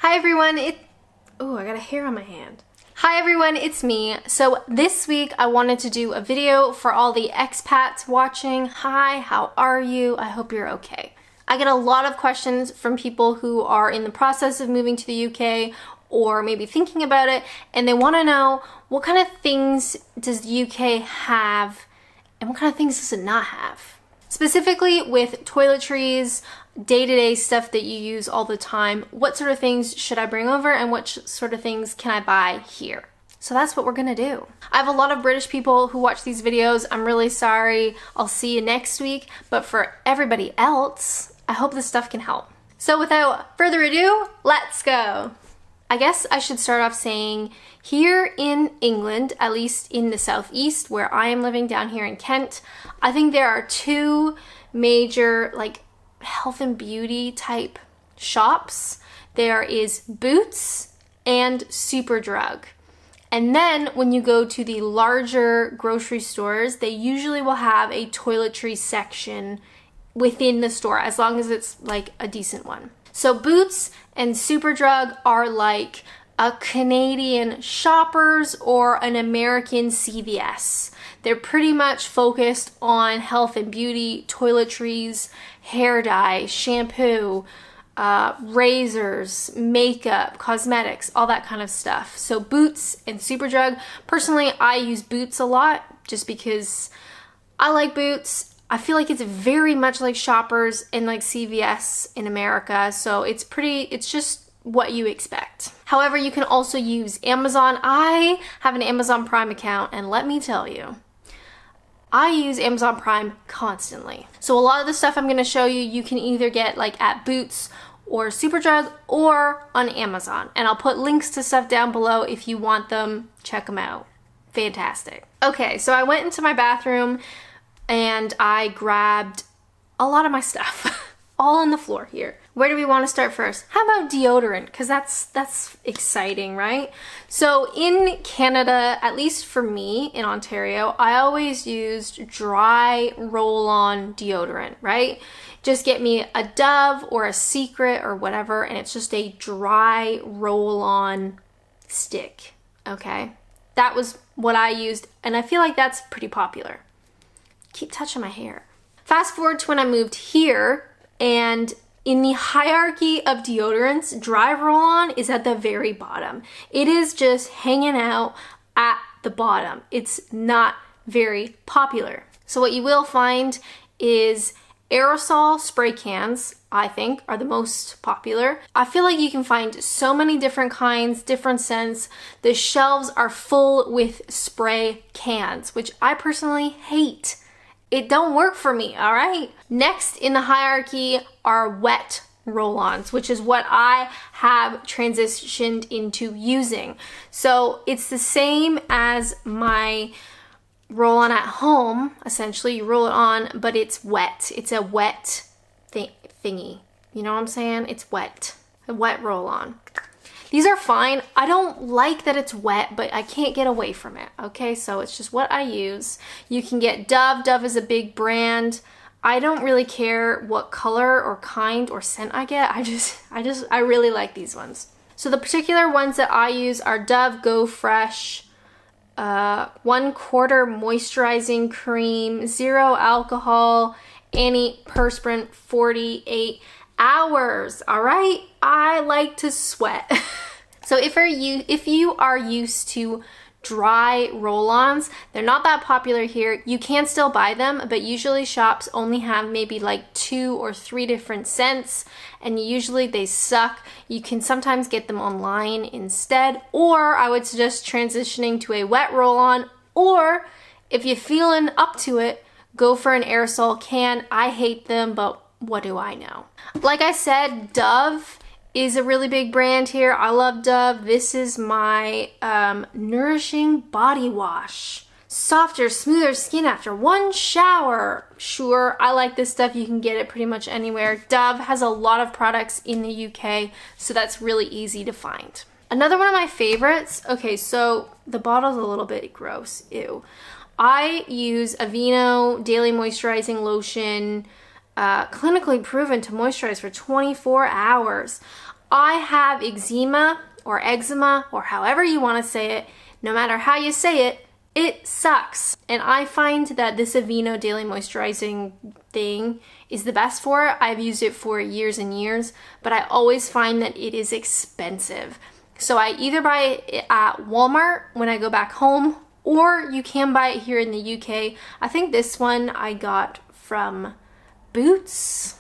Hi everyone, oh, I got a hair on my hand. Hi everyone, it's me. So this week I wanted to do a video for all the expats watching. Hi, how are you? I hope you're okay. I get a lot of questions from people who are in the process of moving to the UK or maybe thinking about it, and they want to know what kind of things does the UK have and what kind of things does it not have. Specifically with toiletries, day-to-day stuff that you use all the time, what sort of things should I bring over and what sort of things can I buy here? So that's what we're gonna do. I have a lot of British people who watch these videos. I'm really sorry. I'll see you next week. But for everybody else, I hope this stuff can help. So without further ado, let's go. I guess I should start off saying here in England, at least in the southeast where I am living down here in Kent, I think there are two major health and beauty type shops. There is Boots and Superdrug. And then when you go to the larger grocery stores, they usually will have a toiletry section within the store, as long as it's like a decent one. So Boots and Superdrug are like a Canadian Shoppers or an American CVS. They're pretty much focused on health and beauty, toiletries, hair dye, shampoo, razors, makeup, cosmetics, all that kind of stuff. So Boots and Superdrug. Personally, I use Boots a lot just because I like Boots. I feel like it's very much like Shoppers and like CVS in America, so it's just what you expect. However, you can also use Amazon. I have an Amazon Prime account, and let me tell you, I use Amazon Prime constantly. So a lot of the stuff I'm gonna show you, you can either get like at Boots or Superdrug or on Amazon. And I'll put links to stuff down below if you want them. Check them out. Fantastic. Okay, so I went into my bathroom and I grabbed a lot of my stuff, all on the floor here. Where do we want to start first? How about deodorant? Because that's exciting, right? So in Canada, at least for me in Ontario, I always used dry roll-on deodorant, right? Just get me a Dove or a Secret or whatever, and it's just a dry roll-on stick, okay? That was what I used, and I feel like that's pretty popular. Keep touching my hair. Fast forward to when I moved here, and in the hierarchy of deodorants, dry roll-on is at the very bottom. It is just hanging out at the bottom. It's not very popular. So what you will find is aerosol spray cans, I think, are the most popular. I feel like you can find so many different kinds, different scents. The shelves are full with spray cans, which I personally hate. It don't work for me, all right? Next in the hierarchy are wet roll-ons, which is what I have transitioned into using. So it's the same as my roll-on at home. Essentially, you roll it on, but it's wet. It's a wet thingy. You know what I'm saying? It's wet. A wet roll-on. These are fine. I don't like that it's wet, but I can't get away from it, okay? So it's just what I use. You can get Dove. Dove is a big brand. I don't really care what color or kind or scent I get. I really like these ones. So the particular ones that I use are Dove Go Fresh, 1/4 moisturizing cream, 0 alcohol, antiperspirant, 48 hours, all right? I like to sweat. So if you are used to dry roll-ons, they're not that popular here. You can still buy them, but usually shops only have maybe like 2 or 3 different scents, and usually they suck. You can sometimes get them online instead, or I would suggest transitioning to a wet roll-on, or if you're feeling up to it, go for an aerosol can. I hate them, but what do I know? Like I said, Dove is a really big brand here. I love Dove. This is my nourishing body wash. Softer, smoother skin after one shower. Sure, I like this stuff. You can get it pretty much anywhere. Dove has a lot of products in the UK, so that's really easy to find. Another one of my favorites, okay, so the bottle's a little bit gross, ew. I use Aveeno Daily Moisturizing Lotion, clinically proven to moisturize for 24 hours. I have eczema or eczema or however you want to say it. No matter how you say it, it sucks. And I find that this Aveeno Daily Moisturizing thing is the best for it. I've used it for years and years, but I always find that it is expensive. So I either buy it at Walmart when I go back home, or you can buy it here in the UK. I think this one I got from Boots.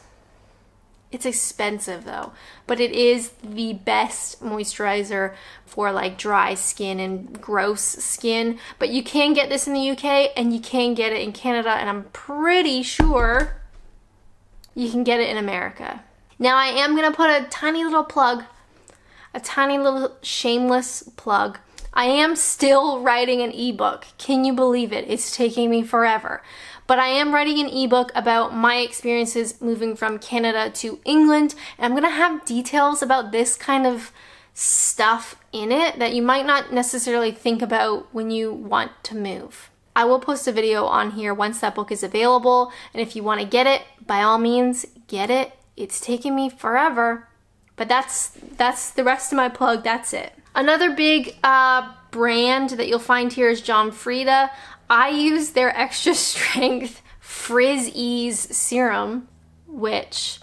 It's expensive though, but it is the best moisturizer for like dry skin and gross skin. But you can get this in the UK and you can get it in Canada, and I'm pretty sure you can get it in America. Now I am gonna put a tiny little plug, a tiny little shameless plug. I am still writing an ebook. Can you believe it? It's taking me forever. But I am writing an ebook about my experiences moving from Canada to England, and I'm gonna have details about this kind of stuff in it that you might not necessarily think about when you want to move. I will post a video on here once that book is available, and if you want to get it, by all means, get it. It's taken me forever, but that's the rest of my plug. That's it. Another big brand that you'll find here is Frieda. I use their extra strength Frizz Ease serum, which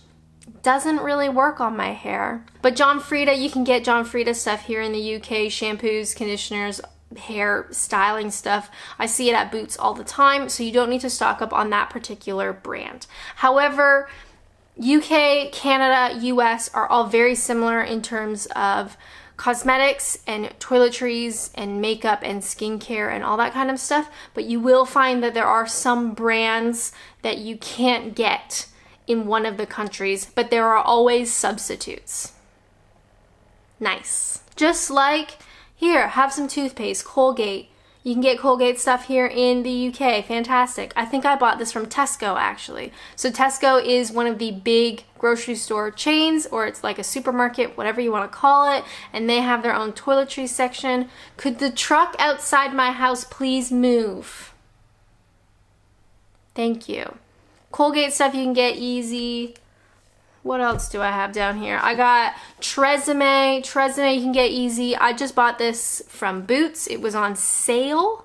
doesn't really work on my hair. But Frieda, you can get Frieda stuff here in the UK, shampoos, conditioners, hair styling stuff. I see it at Boots all the time, so you don't need to stock up on that particular brand. However, UK, Canada, US are all very similar in terms of cosmetics and toiletries and makeup and skincare and all that kind of stuff, but you will find that there are some brands that you can't get in one of the countries, but there are always substitutes. Nice. Just like here, have some toothpaste, Colgate. You can get Colgate stuff here in the UK. Fantastic. I think I bought this from Tesco actually. So Tesco is one of the big grocery store chains, or it's like a supermarket, whatever you want to call it, and they have their own toiletries section. Could the truck outside my house please move? Thank you. Colgate stuff you can get easy. What else do I have down here? I got Tresemme. Tresemme you can get easy. I just bought this from Boots. It was on sale.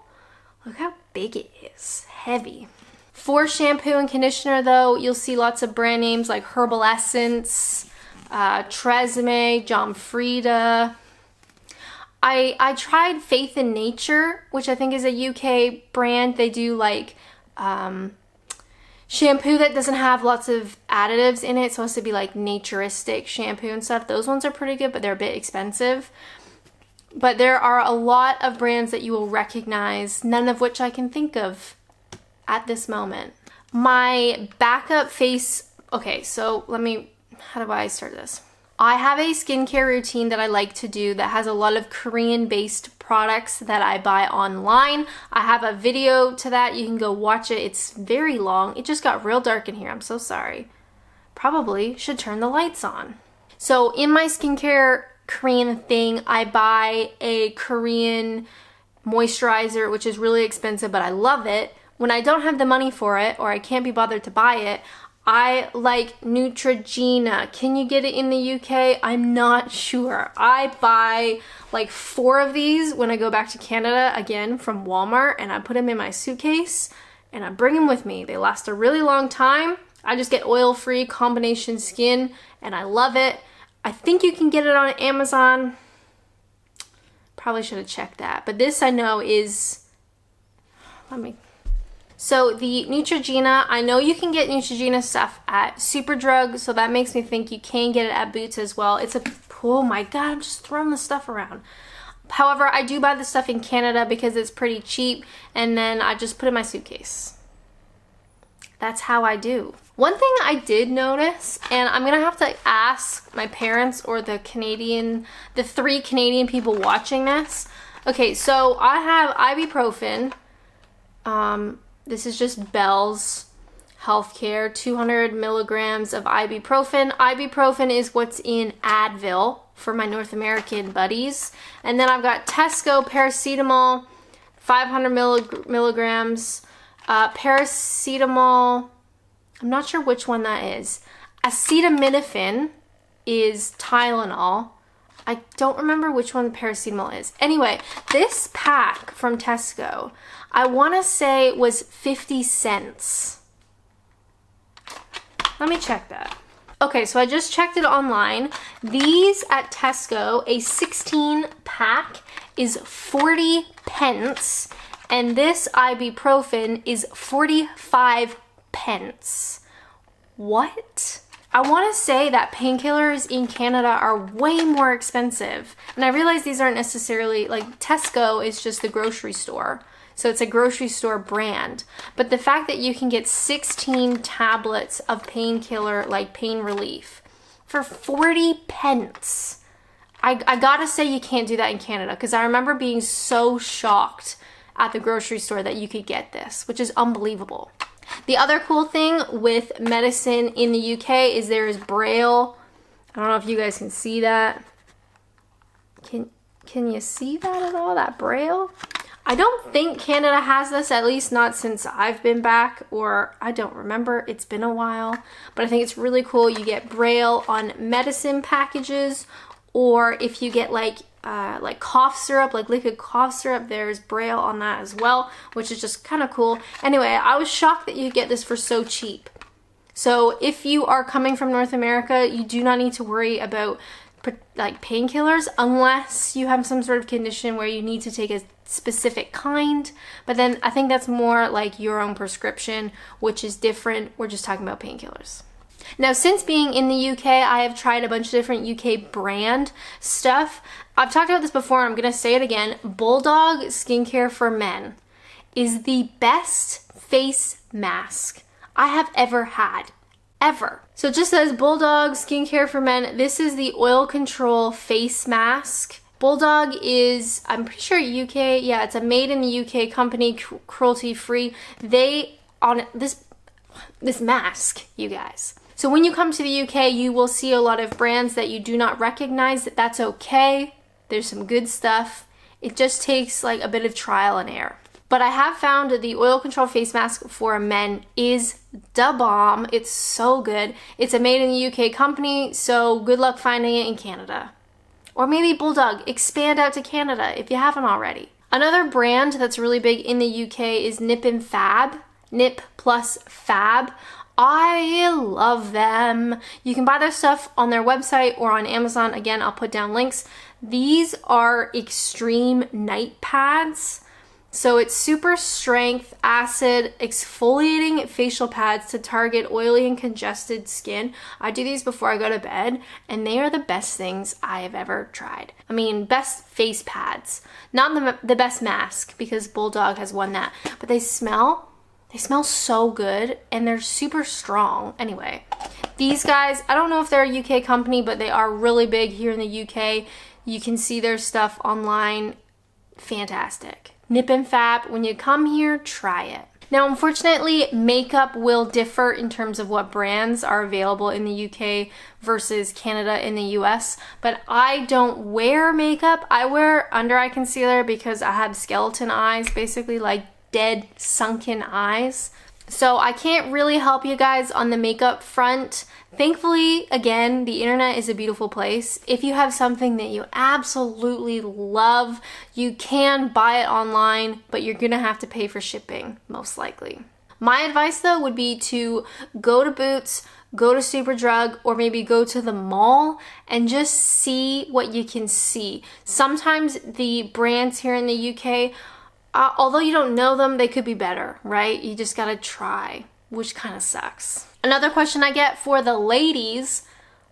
Look how big it is. Heavy. For shampoo and conditioner though, you'll see lots of brand names like Herbal Essence, Tresemme, Frieda. I tried Faith in Nature, which I think is a UK brand. They do like shampoo that doesn't have lots of additives in it. It's supposed to be like naturistic shampoo and stuff. Those ones are pretty good, but they're a bit expensive. But there are a lot of brands that you will recognize, none of which I can think of at this moment. My backup face, okay, so how do I start this? I have a skincare routine that I like to do that has a lot of Korean-based products that I buy online. I have a video to that. You can go watch it. It's very long. It just got real dark in here. I'm so sorry. Probably should turn the lights on. So in my skincare Korean thing, I buy a Korean moisturizer, which is really expensive, but I love it. When I don't have the money for it, or I can't be bothered to buy it, I like Neutrogena. Can you get it in the UK? I'm not sure. I buy like 4 of these when I go back to Canada, again, from Walmart, and I put them in my suitcase and I bring them with me. They last a really long time. I just get oil-free combination skin and I love it. I think you can get it on Amazon. Probably should have checked that. But this I know is, so the Neutrogena, I know you can get Neutrogena stuff at Superdrug, so that makes me think you can get it at Boots as well. Oh my god, I'm just throwing the stuff around. However, I do buy the stuff in Canada because it's pretty cheap, and then I just put it in my suitcase. That's how I do. One thing I did notice, and I'm gonna have to ask my parents or the 3 Canadian people watching this. Okay, so I have ibuprofen. This is just Bell's Healthcare, 200 milligrams of ibuprofen. Ibuprofen is what's in Advil for my North American buddies. And then I've got Tesco Paracetamol, 500 milligrams. Paracetamol, I'm not sure which one that is. Acetaminophen, is Tylenol. I don't remember which one the paracetamol is. Anyway, this pack from Tesco, I want to say was 50 cents. Let me check that. Okay, so I just checked it online. These at Tesco, a 16 pack is 40 pence, and this ibuprofen is 45 pence. What? I want to say that painkillers in Canada are way more expensive. And I realize these aren't necessarily, like, Tesco is just the grocery store. So it's a grocery store brand. But the fact that you can get 16 tablets of painkiller, like pain relief, for 40 pence. I gotta say you can't do that in Canada, because I remember being so shocked at the grocery store that you could get this, which is unbelievable. The other cool thing with medicine in the UK is there is Braille. I don't know if you guys can see that. Can you see that at all, that Braille? I don't think Canada has this, at least not since I've been back, or I don't remember. It's been a while. But I think it's really cool. You get Braille on medicine packages, or if you get like cough syrup, like liquid cough syrup, there's Braille on that as well, which is just kind of cool. Anyway, I was shocked that you get this for so cheap. So if you are coming from North America, you do not need to worry about like painkillers unless you have some sort of condition where you need to take a specific kind. But then I think that's more like your own prescription, which is different. We're just talking about painkillers. Now, since being in the UK, I have tried a bunch of different UK brand stuff. I've talked about this before, I'm going to say it again. Bulldog Skincare for Men is the best face mask I have ever had. Ever. So it just says Bulldog Skincare for Men. This is the oil control face mask. Bulldog is, I'm pretty sure UK, yeah, it's a made in the UK company, cruelty free. They, on this mask, you guys. So when you come to the UK, you will see a lot of brands that you do not recognize. That's okay. There's some good stuff. It just takes like a bit of trial and error. But I have found the oil control face mask for men is da bomb. It's so good. It's a made in the UK company, so good luck finding it in Canada. Or maybe Bulldog, expand out to Canada if you haven't already. Another brand that's really big in the UK is Nip and Fab. Nip plus Fab. I love them. You can buy their stuff on their website or on Amazon. Again, I'll put down links. These are extreme night pads. So it's super strength, acid, exfoliating facial pads to target oily and congested skin. I do these before I go to bed, and they are the best things I have ever tried. I mean, best face pads. Not the best mask, because Bulldog has won that, but they smell so good, and they're super strong. Anyway, these guys, I don't know if they're a UK company, but they are really big here in the UK. You can see their stuff online. Fantastic. Nip and Fab, when you come here, try it. Now, unfortunately, makeup will differ in terms of what brands are available in the UK versus Canada in the US, but I don't wear makeup. I wear under eye concealer because I have skeleton eyes, basically like dead sunken eyes. So I can't really help you guys on the makeup front. Thankfully, again, the internet is a beautiful place. If you have something that you absolutely love, you can buy it online, but you're gonna have to pay for shipping, most likely. My advice though would be to go to Boots, go to Superdrug, or maybe go to the mall and just see what you can see. Sometimes the brands here in the UK, although you don't know them, they could be better, right? You just gotta try, which kind of sucks. Another question I get for the ladies,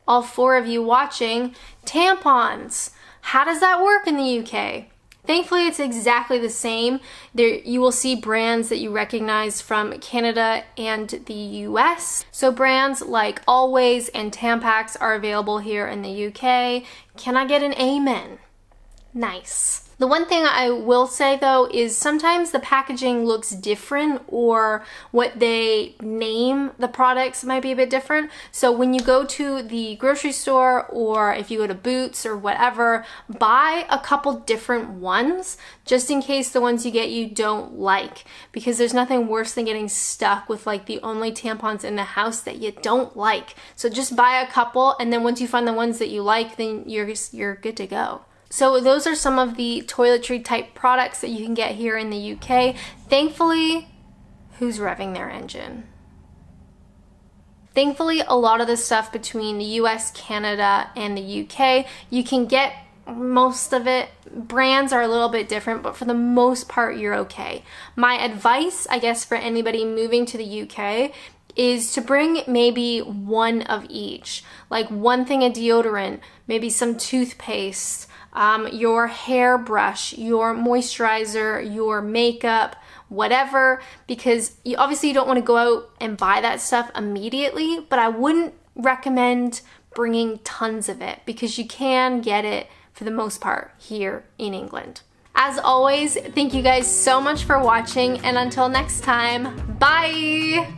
all 4 of you watching, tampons. How does that work in the UK? Thankfully, it's exactly the same. There, you will see brands that you recognize from Canada and the US. So brands like Always and Tampax are available here in the UK. Can I get an amen? nice. The one thing I will say though is sometimes the packaging looks different, or what they name the products might be a bit different. So when you go to the grocery store, or if you go to Boots or whatever, buy a couple different ones just in case the ones you get you don't like, because there's nothing worse than getting stuck with like the only tampons in the house that you don't like. So just buy a couple, and then once you find the ones that you like, then you're good to go. So those are some of the toiletry type products that you can get here in the UK. Thankfully, who's revving their engine? Thankfully, a lot of the stuff between the US, Canada, and the UK, you can get most of it. Brands are a little bit different, but for the most part, you're okay. My advice, I guess, for anybody moving to the UK is to bring maybe one of each. Like one thing of deodorant, maybe some toothpaste, your hairbrush, your moisturizer, your makeup, whatever, because you obviously don't want to go out and buy that stuff immediately, but I wouldn't recommend bringing tons of it because you can get it for the most part here in England. As always, thank you guys so much for watching, and until next time, bye!